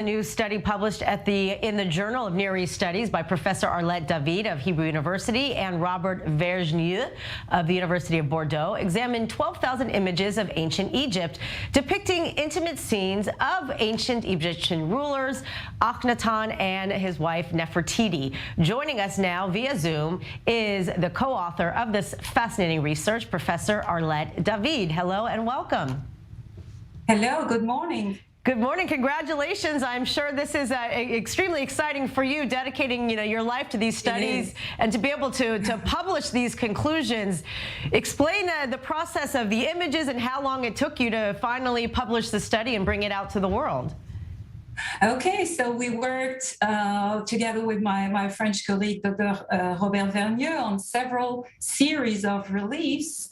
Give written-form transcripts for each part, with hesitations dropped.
A new study published in the Journal of Near East Studies by Professor Arlette David of Hebrew University and Robert Vergnieux of the University of Bordeaux examined 12,000 images of ancient Egypt depicting intimate scenes of ancient Egyptian rulers, Akhenaten and his wife Nefertiti. Joining us now via Zoom is the co-author of this fascinating research, Professor Arlette David. Hello and welcome. Hello, good morning. Good morning. Congratulations. I'm sure this is extremely exciting for you, dedicating your life to these studies and to be able to publish these conclusions. Explain the process of the images and how long it took you to finally publish the study and bring it out to the world. Okay, so we worked together with my French colleague, Dr. Robert Vergnieux, on several series of reliefs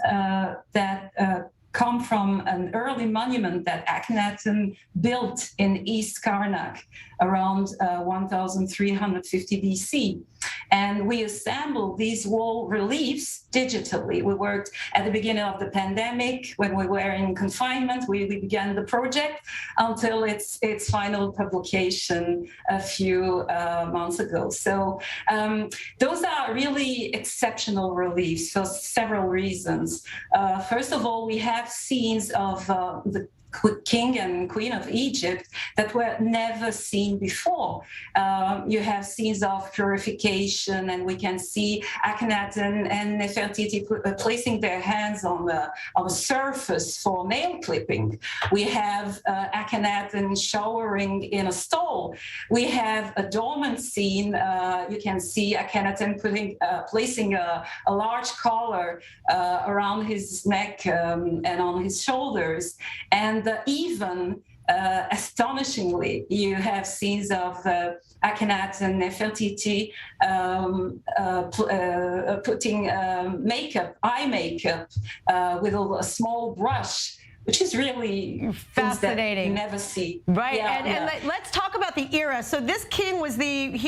that come from an early monument that Akhenaten built in East Karnak around 1350 BC. And we assembled these wall reliefs digitally. We worked at the beginning of the pandemic when we were in confinement. We began the project until its final publication a few months ago. So those are really exceptional reliefs for several reasons. First of all, we have scenes of the King and Queen of Egypt that were never seen before. You have scenes of purification, and we can see Akhenaten and Nefertiti placing their hands on the surface for nail clipping. We have Akhenaten showering in a stall. We have a dormant scene. You can see Akhenaten placing a large collar around his neck and on his shoulders. And even astonishingly, you have scenes of Akhenaten and Nefertiti putting eye makeup with a small brush, which is really fascinating. That you never see. Right, and let's talk about the era. So this king was the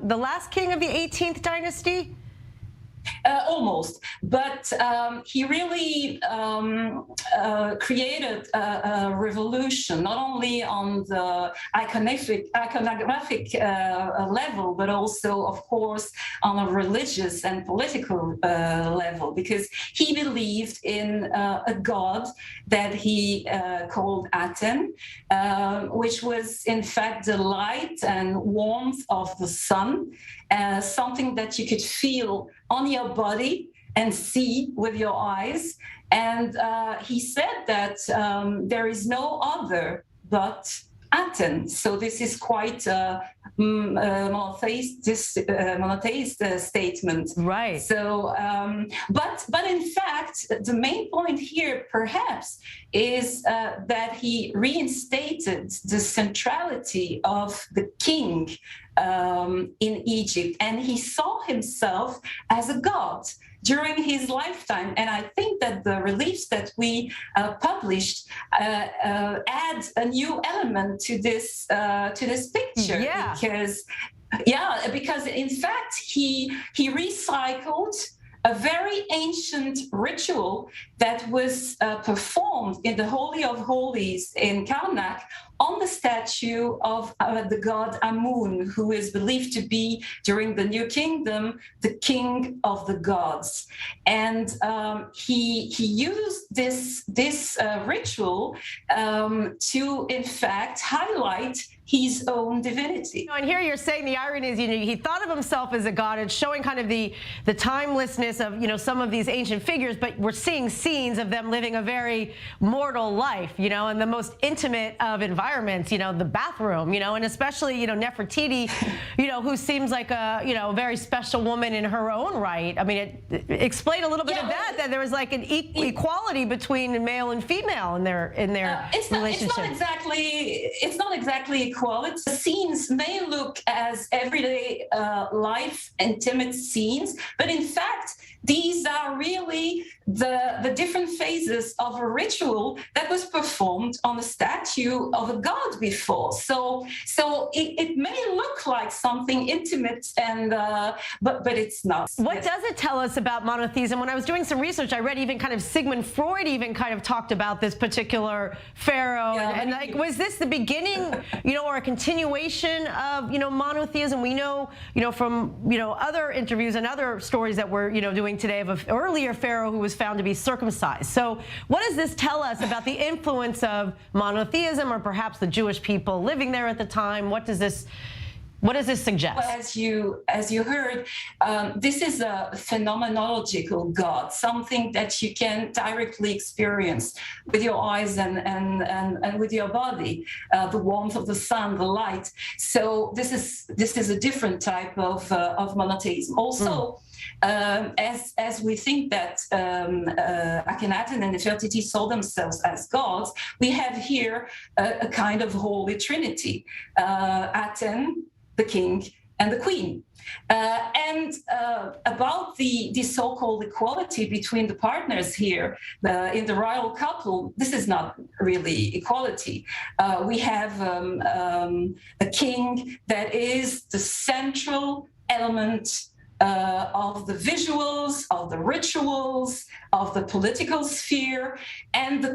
last king of the 18th dynasty? Almost, but he really created a revolution, not only on the iconographic level, but also, of course, on a religious and political level, because he believed in a god that he called Aten, which was in fact the light and warmth of the sun, something that you could feel on your body and see with your eyes. And he said that there is no other but Aten. So this is quite a monotheist statement. Right. So, but in fact, the main point here, perhaps, is that he reinstated the centrality of the king in Egypt, and he saw himself as a god during his lifetime. And I think that the reliefs that we published add a new element to this picture. Because in fact he recycled a very ancient ritual that was performed in the Holy of Holies in Karnak on the statue of the god Amun, who is believed to be, during the New Kingdom, the king of the gods. And he used this ritual to, in fact, highlight his own divinity. And here you're saying the irony is, he thought of himself as a god. It's showing kind of the timelessness of, some of these ancient figures, but we're seeing scenes of them living a very mortal life, in the most intimate of environments, the bathroom, and especially, Nefertiti, who seems like a, very special woman in her own right. I mean, explain a little bit of that there was like an equality between male and female in their relationship. It's not exactly equality. The scenes may look as everyday life, intimate scenes, but in fact, these are really the different phases of a ritual that was performed on a statue of a god before. So it may look like something intimate, and but it's not. What does it tell us about monotheism? When I was doing some research, I read even kind of Sigmund Freud even kind of talked about this particular pharaoh, and like, was this the beginning, or a continuation of, monotheism? We know, from, other interviews and other stories that we're, doing today of an earlier pharaoh who was found to be circumcised. So what does this tell us about the influence of monotheism, or perhaps the Jewish people living there at the time? What does this suggest? Well, as you heard, this is a phenomenological God, something that you can directly experience with your eyes and with your body, the warmth of the sun, the light. So this is a different type of monotheism. Also, as we think that Akhenaten and Nefertiti saw themselves as gods, we have here a kind of holy trinity: Aten, the king, and the queen. And about the so-called equality between the partners here in the royal couple, this is not really equality. We have a king that is the central element of the visuals, of the rituals, of the political sphere, and the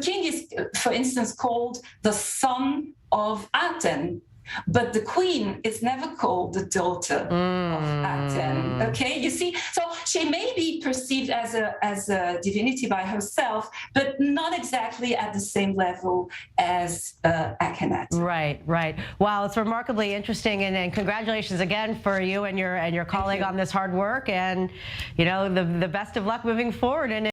king is, for instance, called the son of Aten. But the queen is never called the daughter of Aten. Okay, you see, so she may be perceived as a divinity by herself, but not exactly at the same level as Akhenaten. Right. Wow, it's remarkably interesting, and congratulations again for you and your colleague on this hard work, and the best of luck moving forward. And